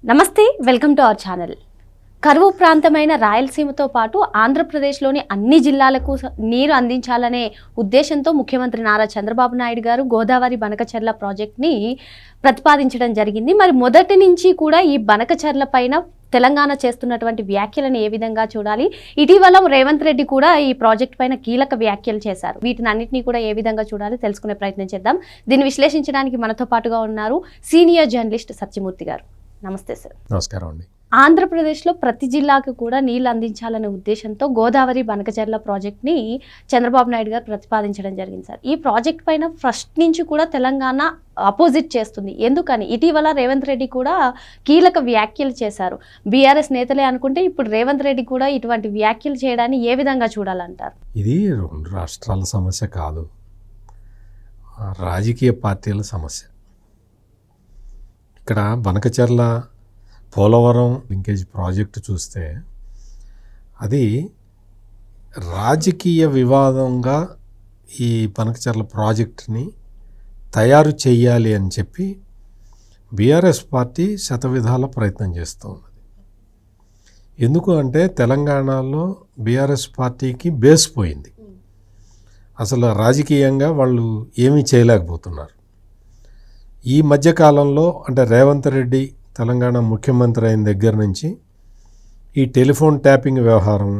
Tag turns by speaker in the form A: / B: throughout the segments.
A: నమస్తే, welcome to our channel. కరువు ప్రాంతమైన రాయలసీమతో పాటు ఆంధ్రప్రదేశ్లోని అన్ని జిల్లాలకు నీరు అందించాలనే ఉద్దేశంతో ముఖ్యమంత్రి నారా చంద్రబాబు నాయుడు గారు గోదావరి బనకచెర్ల ప్రాజెక్ట్ని ప్రతిపాదించడం జరిగింది. మరి మొదటి నుంచి కూడా ఈ బనకచెర్ల పైన తెలంగాణ చేస్తున్నటువంటి వ్యాఖ్యలను ఏ విధంగా చూడాలి? ఇటీవల రేవంత్ రెడ్డి కూడా ఈ ప్రాజెక్ట్ పైన కీలక వ్యాఖ్యలు చేశారు. వీటిని అన్నింటినీ కూడా ఏ విధంగా చూడాలి తెలుసుకునే ప్రయత్నం చేద్దాం. దీన్ని విశ్లేషించడానికి మనతో పాటుగా ఉన్నారు సీనియర్ జర్నలిస్ట్ సత్యమూర్తి గారు. నమస్తే సార్.
B: నమస్కారం అండి.
A: ఆంధ్రప్రదేశ్లో ప్రతి జిల్లాకు కూడా నీళ్లు అందించాలనే ఉద్దేశంతో గోదావరి బనకచెర్ల ప్రాజెక్ట్ని చంద్రబాబు నాయుడు గారు ప్రతిపాదించడం జరిగింది సార్. ఈ ప్రాజెక్ట్ పైన ఫస్ట్ నుంచి కూడా తెలంగాణ అపోజిట్ చేస్తుంది. ఎందుకని? ఇటీవల రేవంత్ రెడ్డి కూడా కీలక వ్యాఖ్యలు చేశారు. బీఆర్ఎస్ నేతలే అనుకుంటే ఇప్పుడు రేవంత్ రెడ్డి కూడా ఇటువంటి వ్యాఖ్యలు చేయడాన్ని ఏ విధంగా చూడాలంటారు?
B: ఇది రెండు రాష్ట్రాల సమస్య కాదు, రాజకీయ పార్టీల సమస్య. ఇక్కడ బనకచెర్ల పోలవరం లింకేజ్ ప్రాజెక్టు చూస్తే అది రాజకీయ వివాదంగా ఈ బనకచెర్ల ప్రాజెక్టుని తయారు చేయాలి అని చెప్పి బీఆర్ఎస్ పార్టీ శతవిధాల ప్రయత్నం చేస్తూ ఉన్నది. ఎందుకు అంటే తెలంగాణలో బీఆర్ఎస్ పార్టీకి బేస్ పోయింది. అసలు రాజకీయంగా వాళ్ళు ఏమీ చేయలేకపోతున్నారు. ఈ మధ్యకాలంలో అంటే రేవంత్ రెడ్డి తెలంగాణ ముఖ్యమంత్రి అయిన దగ్గర నుంచి ఈ టెలిఫోన్ ట్యాపింగ్ వ్యవహారం,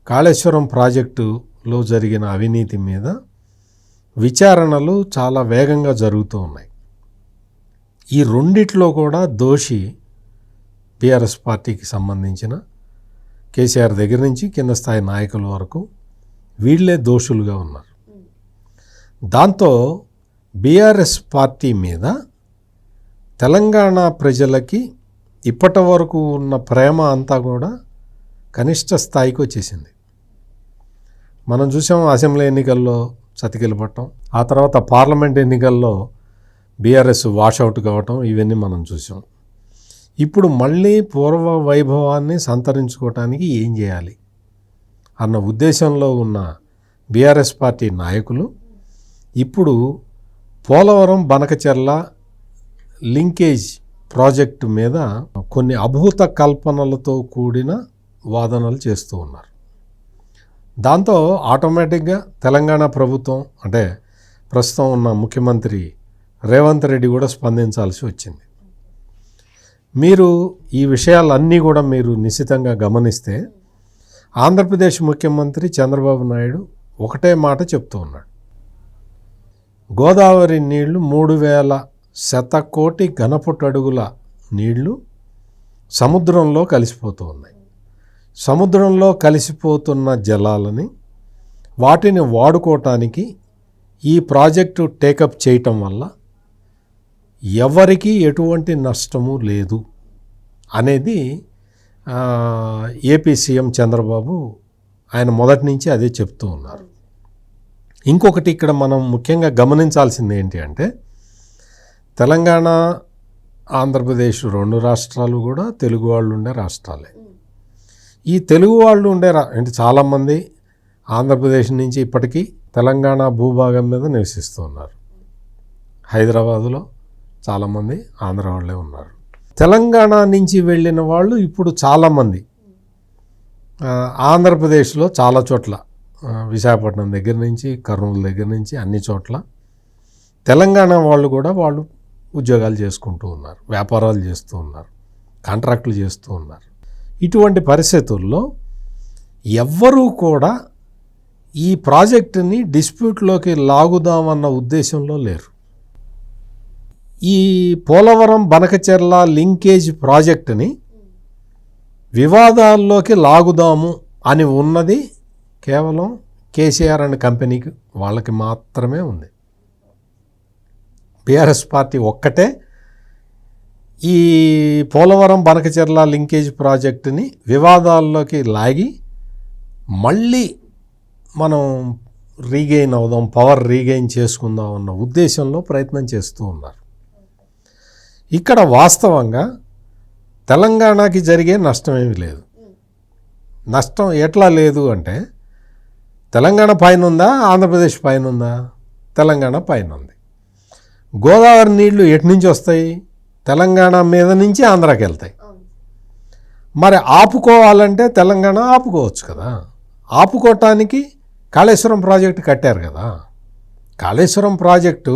B: కాళేశ్వరం ప్రాజెక్టులో జరిగిన అవినీతి మీద విచారణలు చాలా వేగంగా జరుగుతూ ఉన్నాయి. ఈ రెండిట్లో కూడా దోషి బీఆర్ఎస్ పార్టీకి సంబంధించిన కేసీఆర్ దగ్గర నుంచి కింద స్థాయి నాయకుల వరకు వీళ్ళే దోషులుగా ఉన్నారు. దాంతో బీఆర్ఎస్ పార్టీ మీద తెలంగాణ ప్రజలకి ఇప్పటి వరకు ఉన్న ప్రేమ అంతా కూడా కనిష్ట స్థాయికి వచ్చేసింది. మనం చూసాం అసెంబ్లీ ఎన్నికల్లో చతికిలపట్టం, ఆ తర్వాత పార్లమెంట్ ఎన్నికల్లో బీఆర్ఎస్ వాషౌట్ కావటం, ఇవన్నీ మనం చూసాం. ఇప్పుడు మళ్ళీ పూర్వ వైభవాన్ని సంతరించుకోవటానికి ఏం చేయాలి అన్న ఉద్దేశంలో ఉన్న బీఆర్ఎస్ పార్టీ నాయకులు ఇప్పుడు పోలవరం బనకచెర్ల లింకేజ్ ప్రాజెక్టు మీద కొన్ని అభూత కల్పనలతో కూడిన వాదనలు చేస్తూ ఉన్నారు. దాంతో ఆటోమేటిక్గా తెలంగాణ ప్రభుత్వం అంటే ప్రస్తుతం ఉన్న ముఖ్యమంత్రి రేవంత్ రెడ్డి కూడా స్పందించాల్సి వచ్చింది. మీరు ఈ విషయాలన్నీ కూడా మీరు నిశితంగా గమనిస్తే ఆంధ్రప్రదేశ్ ముఖ్యమంత్రి చంద్రబాబు నాయుడు ఒకటే మాట చెప్తూ ఉన్నాడు. గోదావరి నీళ్లు 3000 శతకోటి ఘనపుటడుగుల నీళ్లు సముద్రంలో కలిసిపోతూ ఉన్నాయి. సముద్రంలో కలిసిపోతున్న జలాలని వాటిని వాడుకోవటానికి ఈ ప్రాజెక్టు టేకప్ చేయటం వల్ల ఎవరికీ ఎటువంటి నష్టము లేదు అనేది ఏపీ సీఎం చంద్రబాబు ఆయన మొదటి నుంచి అదే చెప్తూ ఉన్నారు. ఇంకొకటి ఇక్కడ మనం ముఖ్యంగా గమనించాల్సింది ఏంటి అంటే తెలంగాణ ఆంధ్రప్రదేశ్ రెండు రాష్ట్రాలు కూడా తెలుగు వాళ్ళు ఉండే రాష్ట్రాలే. ఈ తెలుగు వాళ్ళు ఉండే అంటే చాలామంది ఆంధ్రప్రదేశ్ నుంచి ఇప్పటికీ తెలంగాణ భూభాగం మీద నివసిస్తూ ఉన్నారు. హైదరాబాదులో చాలామంది ఆంధ్ర వాళ్ళే ఉన్నారు. తెలంగాణ నుంచి వెళ్ళిన వాళ్ళు ఇప్పుడు చాలామంది ఆంధ్రప్రదేశ్లో చాలా చోట్ల విశాఖపట్నం దగ్గర నుంచి కర్నూలు దగ్గర నుంచి అన్ని చోట్ల తెలంగాణ వాళ్ళు కూడా వాళ్ళు ఉద్యోగాలు చేసుకుంటూ ఉన్నారు, వ్యాపారాలు చేస్తూ ఉన్నారు, కాంట్రాక్టులు చేస్తూ ఉన్నారు. ఇటువంటి పరిస్థితుల్లో ఎవ్వరూ కూడా ఈ ప్రాజెక్టుని డిస్ప్యూట్లోకి లాగుదామన్న ఉద్దేశంలో లేరు. ఈ పోలవరం బనకచెర్ల లింకేజ్ ప్రాజెక్టుని వివాదాల్లోకి లాగుదాము అని ఉన్నది కేవలం కేసీఆర్ అండ్ కంపెనీకి వాళ్ళకి మాత్రమే ఉంది. బీఆర్ఎస్ పార్టీ ఒక్కటే ఈ పోలవరం బనకచెర్ల లింకేజ్ ప్రాజెక్టుని వివాదాల్లోకి లాగి మళ్ళీ మనం రీగెయిన్ అవుదాం, పవర్ రీగెయిన్ చేసుకుందాం అన్న ఉద్దేశంలో ప్రయత్నం చేస్తూ ఉన్నారు. ఇక్కడ వాస్తవంగా తెలంగాణకి జరిగే నష్టం ఏమీ లేదు. నష్టం ఎట్లా లేదు అంటే తెలంగాణ పైన ఉందా, ఆంధ్రప్రదేశ్ పైన ఉందా? తెలంగాణ పైన ఉంది. గోదావరి నీళ్లు ఎటు నుంచి వస్తాయి? తెలంగాణ మీద నుంచి ఆంధ్రాకి వెళ్తాయి. మరి ఆపుకోవాలంటే తెలంగాణ ఆపుకోవచ్చు కదా. ఆపుకోవటానికి కాళేశ్వరం ప్రాజెక్టు కట్టారు కదా. కాళేశ్వరం ప్రాజెక్టు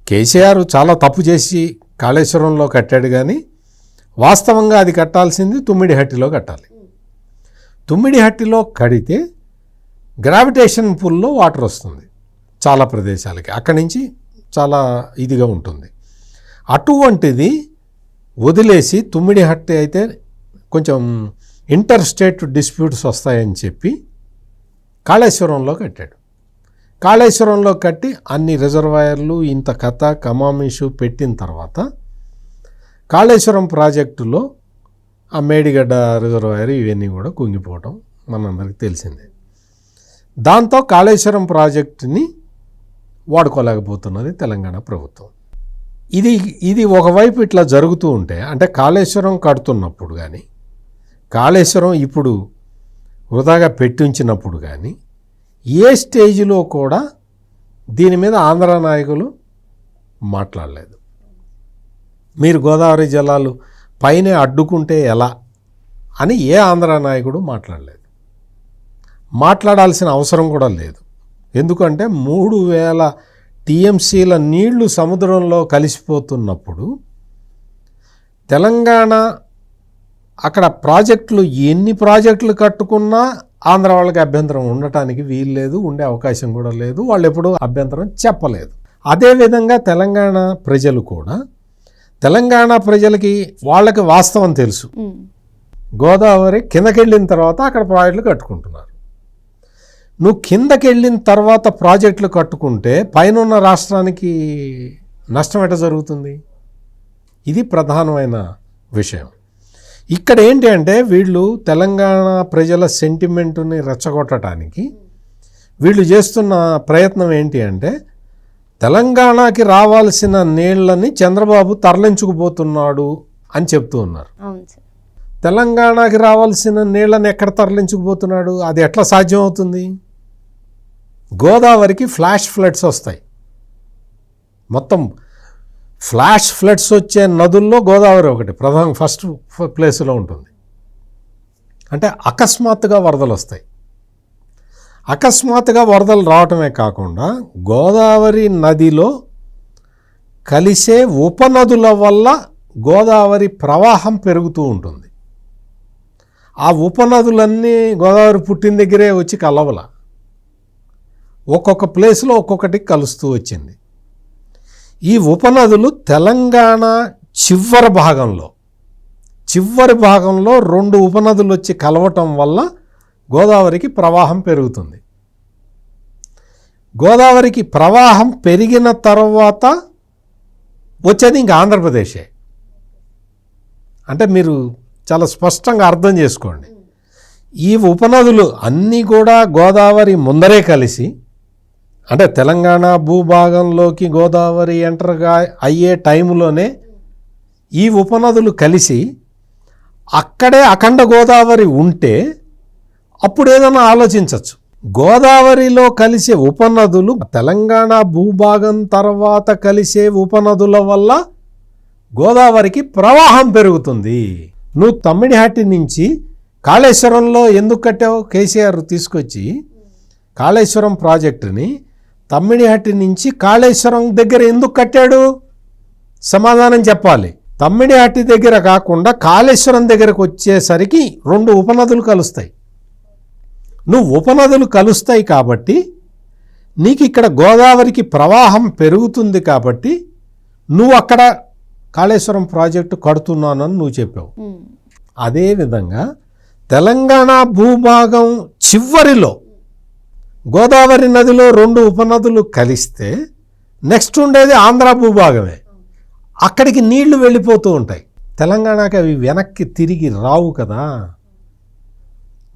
B: కేసీఆర్ చాలా తప్పు చేసి కాళేశ్వరంలో కట్టాడు, కానీ వాస్తవంగా అది కట్టాల్సింది తుమ్మిడిహట్టిలో కట్టాలి. తుమ్మిడిహట్టిలో కడితే గ్రావిటేషన్ పుల్లో వాటర్ వస్తుంది చాలా ప్రదేశాలకి, అక్కడి నుంచి చాలా ఇదిగా ఉంటుంది. అటువంటిది వదిలేసి తుమ్మిడిహట్టి అయితే కొంచెం ఇంటర్ స్టేట్ డిస్ప్యూట్స్ వస్తాయని చెప్పి కాళేశ్వరంలో కట్టాడు. కాళేశ్వరంలో కట్టి అన్ని రిజర్వాయర్లు ఇంత కథ కమామిషు పెట్టిన తర్వాత కాళేశ్వరం ప్రాజెక్టులో ఆ మేడిగడ్డ రిజర్వాయర్ ఇవన్నీ కూడా కుంగిపోవటం మనందరికీ తెలిసిందే. దాంతో కాళేశ్వరం ప్రాజెక్టుని వాడుకోలేకపోతున్నది తెలంగాణ ప్రభుత్వం. ఇది ఒకవైపు ఇట్లా జరుగుతూ ఉంటే, అంటే కాళేశ్వరం కడుతున్నప్పుడు కానీ, కాళేశ్వరం ఇప్పుడు వృధాగా పెట్టించినప్పుడు కానీ ఏ స్టేజ్లో కూడా దీని మీద ఆంధ్ర నాయకులు మాట్లాడలేదు. మీరు గోదావరి జలాలు పైనే అడ్డుకుంటే ఎలా అని ఏ ఆంధ్ర నాయకుడు మాట్లాడలేదు. మాట్లాడాల్సిన అవసరం కూడా లేదు. ఎందుకంటే 3000 టీఎంసీల నీళ్లు సముద్రంలో కలిసిపోతున్నప్పుడు తెలంగాణ అక్కడ ప్రాజెక్టులు ఎన్ని ప్రాజెక్టులు కట్టుకున్నా ఆంధ్ర వాళ్ళకి అభ్యంతరం ఉండటానికి వీలు లేదు, ఉండే అవకాశం కూడా లేదు. వాళ్ళు ఎప్పుడూ అభ్యంతరం చెప్పలేదు. అదేవిధంగా తెలంగాణ ప్రజలు కూడా, తెలంగాణ ప్రజలకి వాళ్ళకి వాస్తవం తెలుసు. గోదావరి కిందకెళ్ళిన తర్వాత అక్కడ ప్రాజెక్టులు కట్టుకుంటున్నారు. నువ్వు కిందకెళ్ళిన తర్వాత ప్రాజెక్టులు కట్టుకుంటే పైన రాష్ట్రానికి నష్టం ఎట్లా జరుగుతుంది? ఇది ప్రధానమైన విషయం. ఇక్కడ ఏంటి అంటే వీళ్ళు తెలంగాణ ప్రజల సెంటిమెంటుని రెచ్చగొట్టడానికి వీళ్ళు చేస్తున్న ప్రయత్నం ఏంటి అంటే, తెలంగాణకి రావాల్సిన నీళ్లని చంద్రబాబు తరలించుకుపోతున్నాడు అని చెప్తూ ఉన్నారు. తెలంగాణకి రావాల్సిన నీళ్లను ఎక్కడ తరలించుకుపోతున్నాడు? అది ఎట్లా సాధ్యం అవుతుంది? గోదావరికి ఫ్లాష్ ఫ్లడ్స్ వస్తాయి. మొత్తం ఫ్లాష్ ఫ్లడ్స్ వచ్చే నదుల్లో గోదావరి ఒకటి ఫస్ట్ ప్లేస్లో ఉంటుంది. అంటే అకస్మాత్తుగా వరదలు వస్తాయి. అకస్మాత్తుగా వరదలు రావటమే కాకుండా గోదావరి నదిలో కలిసే ఉపనదుల వల్ల గోదావరి ప్రవాహం పెరుగుతూ ఉంటుంది. ఆ ఉపనదులన్నీ గోదావరి పుట్టిన దగ్గరే వచ్చి కలవల, ఒక్కొక్క ప్లేస్లో ఒక్కొక్కటి కలుస్తూ వచ్చింది. ఈ ఉపనదులు తెలంగాణ చివరి భాగంలో 2 ఉపనదులు వచ్చి కలవటం వల్ల గోదావరికి ప్రవాహం పెరుగుతుంది. గోదావరికి ప్రవాహం పెరిగిన తర్వాత వచ్చేది ఇంకా ఆంధ్రప్రదేశే. అంటే మీరు చాలా స్పష్టంగా అర్థం చేసుకోండి. ఈ ఉపనదులు అన్నీ కూడా గోదావరి ముందరే కలిసి, అంటే తెలంగాణ భూభాగంలోకి గోదావరి ఎంటర్గా అయ్యే టైంలోనే ఈ ఉపనదులు కలిసి అక్కడే అఖండ గోదావరి ఉంటే అప్పుడు ఏదైనా ఆలోచించవచ్చు. గోదావరిలో కలిసే ఉపనదులు తెలంగాణ భూభాగం తర్వాత కలిసే ఉపనదుల వల్ల గోదావరికి ప్రవాహం పెరుగుతుంది. నువ్వు తమ్మిడిహట్టి నుంచి కాళేశ్వరంలో ఎందుకు కట్టావు? కేసీఆర్ తీసుకొచ్చి కాళేశ్వరం ప్రాజెక్టుని తమ్మిడిహట్టి నుంచి కాళేశ్వరం దగ్గర ఎందుకు కట్టాడు? సమాధానం చెప్పాలి. తమ్మిడిహట్టి దగ్గర కాకుండా కాళేశ్వరం దగ్గరకు వచ్చేసరికి 2 ఉపనదులు కలుస్తాయి. నువ్వు ఉపనదులు కలుస్తాయి కాబట్టి నీకు ఇక్కడ గోదావరికి ప్రవాహం పెరుగుతుంది కాబట్టి నువ్వు అక్కడ కాళేశ్వరం ప్రాజెక్టు కడుతున్నానని నువ్వు చెప్పావు. అదేవిధంగా తెలంగాణ భూభాగం చివరిలో గోదావరి నదిలో 2 ఉపనదులు కలిస్తే నెక్స్ట్ ఉండేది ఆంధ్ర భూభాగమే. అక్కడికి నీళ్లు వెళ్ళిపోతూ ఉంటాయి. తెలంగాణకి అవి వెనక్కి తిరిగి రావు కదా.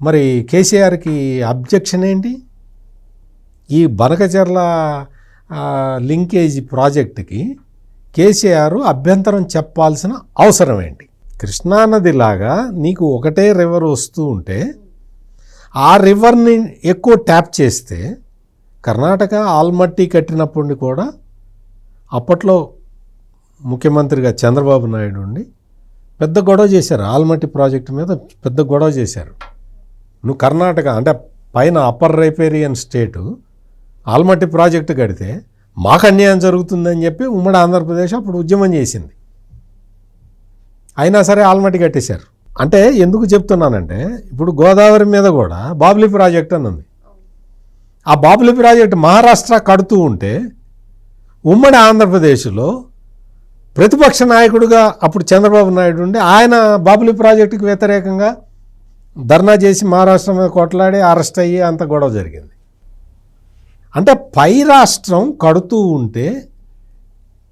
B: మరి కేసీఆర్కి అబ్జెక్షన్ ఏంటి? ఈ బనకచెర్ల లింకేజ్ ప్రాజెక్టుకి కేసీఆర్ అభ్యంతరం చెప్పాల్సిన అవసరం ఏంటి? కృష్ణానదిలాగా నీకు ఒకటే రివర్ వస్తూ ఉంటే ఆ రివర్ని ఎక్కువ ట్యాప్ చేస్తే, కర్ణాటక ఆల్మట్టి కట్టినప్పుడు కూడా అప్పట్లో ముఖ్యమంత్రిగా చంద్రబాబు నాయుడు ఉండి పెద్ద గొడవ చేశారు. ఆల్మట్టి ప్రాజెక్టు మీద పెద్ద గొడవ చేశారు. నువ్వు కర్ణాటక అంటే పైన అప్పర్ రైపేరియన్ స్టేటు ఆల్మట్టి ప్రాజెక్టు కడితే మాకు అన్యాయం జరుగుతుందని చెప్పి ఉమ్మడి ఆంధ్రప్రదేశ్ అప్పుడు ఉద్యమం చేసింది. అయినా సరే ఆల్మట్టి కట్టేశారు. అంటే ఎందుకు చెప్తున్నానంటే ఇప్పుడు గోదావరి మీద కూడా బాబ్లీ ప్రాజెక్ట్ అని ఉంది. ఆ బాబ్లీ ప్రాజెక్టు మహారాష్ట్ర కడుతూ ఉంటే ఉమ్మడి ఆంధ్రప్రదేశ్లో ప్రతిపక్ష నాయకుడిగా అప్పుడు చంద్రబాబు నాయుడు ఉండి ఆయన బాబ్లీ ప్రాజెక్టుకు వ్యతిరేకంగా ధర్నా చేసి మహారాష్ట్ర మీద కొట్లాడి అరెస్ట్ అయ్యి అంత గొడవ జరిగింది. అంటే పై రాష్ట్రం కడుతూ ఉంటే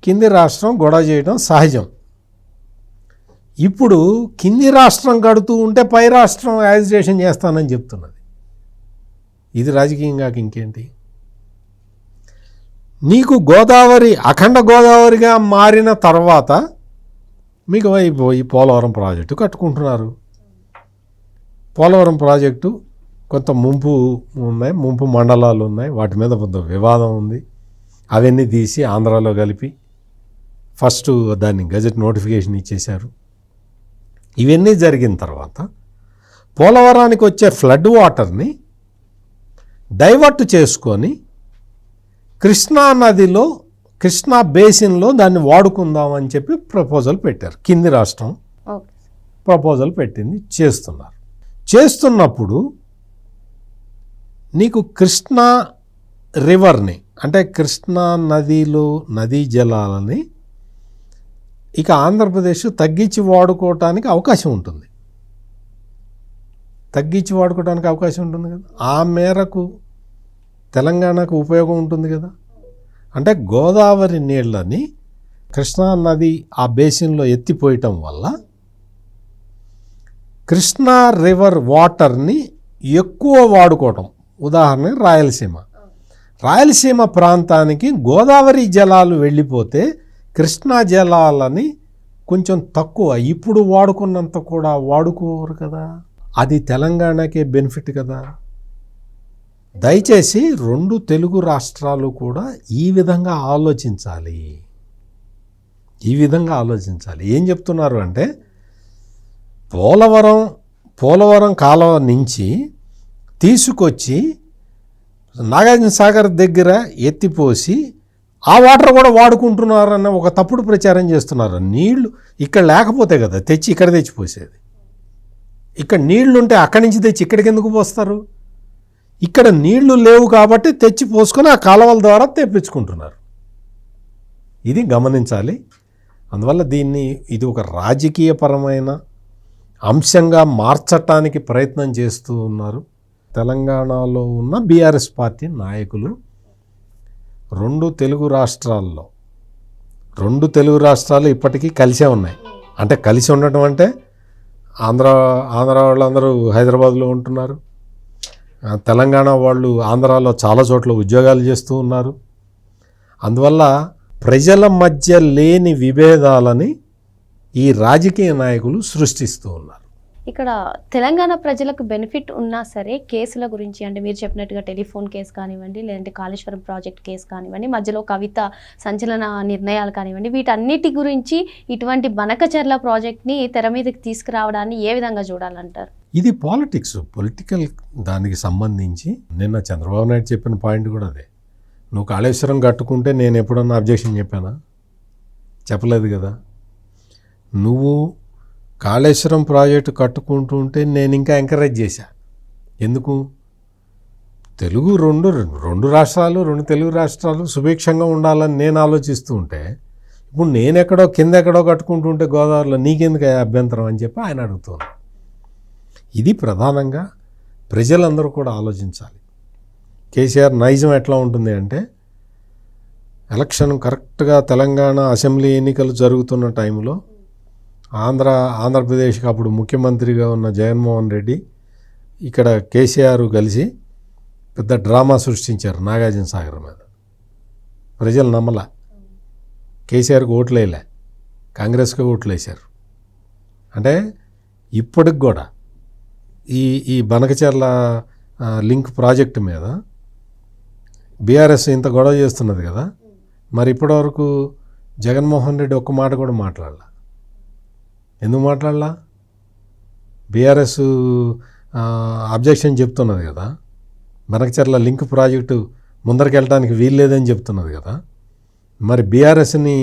B: కింది రాష్ట్రం గొడవ చేయడం సహజం. ఇప్పుడు కింది రాష్ట్రం కడుతూ ఉంటే పై రాష్ట్రం యాజిటేషన్ చేస్తానని చెప్తున్నది. ఇది రాజకీయంగా ఇంకేంటి? నీకు గోదావరి అఖండ గోదావరిగా మారిన తర్వాత మీకు ఈ పోలవరం ప్రాజెక్టు కట్టుకుంటున్నారు. పోలవరం ప్రాజెక్టు కొంత ముంపు ఉన్నాయి, ముంపు మండలాలు ఉన్నాయి, వాటి మీద కొంత వివాదం ఉంది. అవన్నీ తీసి ఆంధ్రాలో కలిపి ఫస్ట్ దాన్ని గజెట్ నోటిఫికేషన్ ఇచ్చేశారు. ఇవన్నీ జరిగిన తర్వాత పోలవరానికి వచ్చే ఫ్లడ్ వాటర్ని డైవర్ట్ చేసుకొని కృష్ణా నదిలో కృష్ణా బేసిన్లో దాన్ని వాడుకుందామని చెప్పి ప్రపోజల్ పెట్టారు. కింది రాష్ట్రం ప్రపోజల్ పెట్టింది, చేస్తున్నప్పుడు నీకు కృష్ణా రివర్ని అంటే కృష్ణా నదిలో నదీ జలాలని ఇక ఆంధ్రప్రదేశ్ తగ్గించి వాడుకోవటానికి అవకాశం ఉంటుంది. కదా. ఆ మేరకు తెలంగాణకు ఉపయోగం ఉంటుంది కదా. అంటే గోదావరి నీళ్ళని కృష్ణా నది ఆ బేసిన్లో ఎత్తిపోయటం వల్ల కృష్ణా రివర్ వాటర్ని ఎక్కువ వాడుకోవటం. ఉదాహరణకి రాయలసీమ ప్రాంతానికి గోదావరి జలాలు వెళ్ళిపోతే కృష్ణా జలాలని కొంచెం తక్కువ ఇప్పుడు వాడుకున్నంత కూడా వాడుకోరు కదా. అది తెలంగాణకే బెనిఫిట్ కదా. దయచేసి రెండు తెలుగు రాష్ట్రాలు కూడా ఈ విధంగా ఆలోచించాలి. ఏం చెప్తున్నారు అంటే పోలవరం కాలువ నుంచి తీసుకొచ్చి నాగార్జున సాగర్ దగ్గర ఎత్తిపోసి ఆ వాటర్ కూడా వాడుకుంటున్నారన్న ఒక తప్పుడు ప్రచారం చేస్తున్నారు. నీళ్లు ఇక్కడ లేకపోతే కదా తెచ్చి ఇక్కడ తెచ్చిపోసేది. ఇక్కడ నీళ్లుంటే అక్కడి నుంచి తెచ్చి ఇక్కడికి ఎందుకు పోస్తారు? ఇక్కడ నీళ్లు లేవు కాబట్టి తెచ్చి పోసుకొని ఆ కాలువల ద్వారా తెప్పించుకుంటున్నారు. ఇది గమనించాలి. అందువల్ల ఇది ఒక రాజకీయపరమైన అంశంగా మార్చటానికి ప్రయత్నం చేస్తూ ఉన్నారు. తెలంగాణలో ఉన్న బీఆర్ఎస్ పార్టీ నాయకులు రెండు తెలుగు రాష్ట్రాలు ఇప్పటికీ కలిసే ఉన్నాయి. అంటే కలిసి ఉండటం అంటే ఆంధ్ర వాళ్ళందరూ హైదరాబాద్లో ఉంటున్నారు, తెలంగాణ వాళ్ళు ఆంధ్రాలో చాలా చోట్ల ఉద్యోగాలు చేస్తూ ఉన్నారు. అందువల్ల ప్రజల మధ్య లేని విభేదాలని ఈ రాజకీయ నాయకులు సృష్టిస్తూ ఉన్నారు.
A: ఇక్కడ తెలంగాణ ప్రజలకు బెనిఫిట్ ఉన్నా సరే కేసుల గురించి అంటే మీరు చెప్పినట్టుగా టెలిఫోన్ కేసు కానివ్వండి, లేదంటే కాళేశ్వరం ప్రాజెక్ట్ కేసు కానివ్వండి, మధ్యలో కవిత సంచలన నిర్ణయాలు కానివ్వండి, వీటన్నిటి గురించి ఇటువంటి బనకచెర్ల ప్రాజెక్ట్ని తెర మీదకి తీసుకురావడాన్ని ఏ విధంగా చూడాలంటారు?
B: ఇది పొలిటికల్ దానికి సంబంధించి నిన్న చంద్రబాబు నాయుడు చెప్పిన పాయింట్ కూడా అదే. నువ్వు కాళేశ్వరం కట్టుకుంటే నేను ఎప్పుడన్నా అబ్జెక్షన్ చెప్పానా? చెప్పలేదు కదా. నువ్వు కాళేశ్వరం ప్రాజెక్టు కట్టుకుంటూ ఉంటే నేను ఇంకా ఎంకరేజ్ చేశా. ఎందుకు? రెండు రాష్ట్రాలు, రెండు తెలుగు రాష్ట్రాలు సుభిక్షంగా ఉండాలని నేను ఆలోచిస్తూ ఉంటే ఇప్పుడు నేనెక్కడో కిందెక్కడో కట్టుకుంటూ ఉంటే గోదావరిలో నీకెందుకు అభ్యంతరం అని చెప్పి ఆయన అడుగుతున్నాను. ఇది ప్రధానంగా ప్రజలందరూ కూడా ఆలోచించాలి. కేసీఆర్ నైజం ఎట్లా ఉంటుంది అంటే ఎలక్షన్ కరెక్ట్గా తెలంగాణ అసెంబ్లీ ఎన్నికలు జరుగుతున్న టైంలో ఆంధ్రప్రదేశ్కి అప్పుడు ముఖ్యమంత్రిగా ఉన్న జగన్మోహన్ రెడ్డి ఇక్కడ కేసీఆర్ కలిసి పెద్ద డ్రామా సృష్టించారు నాగార్జున సాగర్ మీద. ప్రజలు నమ్మలా, కేసీఆర్కి ఓట్లు వేయలే, కాంగ్రెస్కి ఓట్లు వేశారు. అంటే ఇప్పటికి కూడా ఈ బనకచెర్ల లింక్ ప్రాజెక్టు మీద బీఆర్ఎస్ ఇంత గొడవ చేస్తున్నది కదా. మరి ఇప్పటివరకు జగన్మోహన్ రెడ్డి ఒక్క మాట కూడా మాట్లాడలా. ఎందుకు మాట్లాడలా? బీఆర్ఎస్ అబ్జెక్షన్ చెప్తున్నది కదా, బనకచెర్ల లింక్ ప్రాజెక్టు ముందరికి వెళ్ళడానికి వీల్లేదని చెప్తున్నది కదా. మరి బీఆర్ఎస్ని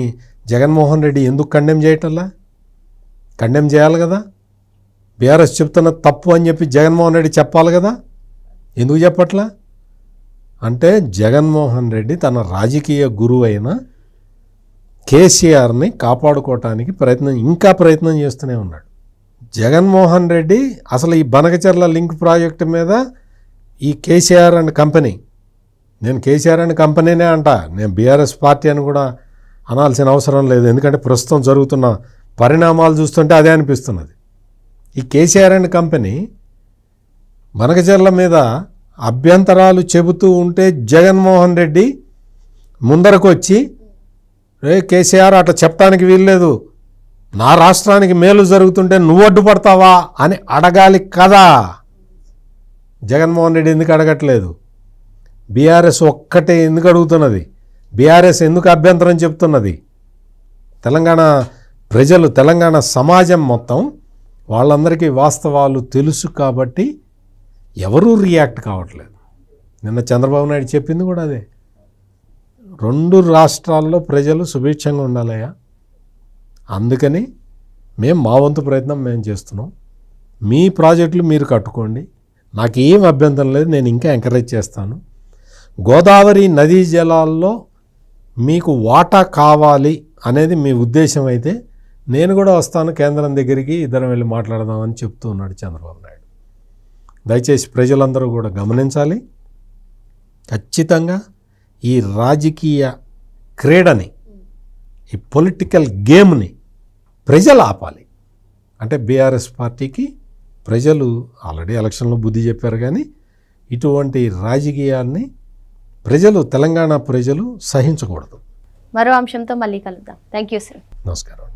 B: జగన్మోహన్ రెడ్డి ఎందుకు కండెమ్ చేయటల్లా? కండెమ్ చేయాలి కదా. బీఆర్ఎస్ చెప్తున్న తప్పు అని చెప్పి జగన్మోహన్ రెడ్డి చెప్పాలి కదా. ఎందుకు చెప్పట్లా? అంటే జగన్మోహన్ రెడ్డి తన రాజకీయ గురువు అయిన కేసీఆర్ని కాపాడుకోవటానికి ఇంకా ప్రయత్నం చేస్తూనే ఉన్నాడు. జగన్మోహన్ రెడ్డి అసలు ఈ బనకచెర్ల లింక్ ప్రాజెక్టు మీద ఈ కేసీఆర్ అండ్ కంపెనీ, నేను కేసీఆర్ అండ్ కంపెనీనే అంట, నేను బీఆర్ఎస్ పార్టీ అని కూడా అనాల్సిన అవసరం లేదు. ఎందుకంటే ప్రస్తుతం జరుగుతున్న పరిణామాలు చూస్తుంటే అదే అనిపిస్తున్నది. ఈ కేసీఆర్ అండ్ కంపెనీ బనకచెర్ల మీద అభ్యంతరాలు చెబుతూ ఉంటే జగన్మోహన్ రెడ్డి ముందరకు వచ్చి, రే కేసీఆర్ అట్లా చెప్పడానికి వీల్లేదు, నా రాష్ట్రానికి మేలు జరుగుతుంటే నువ్వు అడ్డుపడతావా అని అడగాలి కదా. జగన్మోహన్ రెడ్డి ఎందుకు అడగట్లేదు? బీఆర్ఎస్ ఒక్కటే ఎందుకు అడుగుతున్నది? బీఆర్ఎస్ ఎందుకు అభ్యంతరం చెప్తున్నది? తెలంగాణ ప్రజలు, తెలంగాణ సమాజం మొత్తం వాళ్ళందరికీ వాస్తవాలు తెలుసు కాబట్టి ఎవరూ రియాక్ట్ కావట్లేదు. నిన్న చంద్రబాబు నాయుడు చెప్పింది కూడా అదే, 2 రాష్ట్రాల్లో ప్రజలు సుభిక్షంగా ఉండాలయ్యా, అందుకని మేము మా వంతు ప్రయత్నం మేము చేస్తున్నాం, మీ ప్రాజెక్టులు మీరు కట్టుకోండి, నాకేం అభ్యంతరం లేదు, నేను ఇంకా ఎంకరేజ్ చేస్తాను. గోదావరి నదీ జలాల్లో మీకు వాటా కావాలి అనేది మీ ఉద్దేశం అయితే నేను కూడా వస్తాను కేంద్రం దగ్గరికి, ఇద్దరం వెళ్ళి మాట్లాడదామని చెప్తూ ఉన్నాడు చంద్రబాబు నాయుడు. దయచేసి ప్రజలందరూ కూడా గమనించాలి. ఖచ్చితంగా ఈ రాజకీయ క్రీడని, ఈ పొలిటికల్ గేమ్ని ప్రజలు ఆపాలి. అంటే బీఆర్ఎస్ పార్టీకి ప్రజలు ఆల్రెడీ ఎలక్షన్లో బుద్ధి చెప్పారు, కానీ ఇటువంటి రాజకీయాల్ని ప్రజలు, తెలంగాణ ప్రజలు సహించకూడదు.
A: మరో అంశంతో మళ్ళీ కలుద్దాం. Thank you sir.
B: నమస్కారం.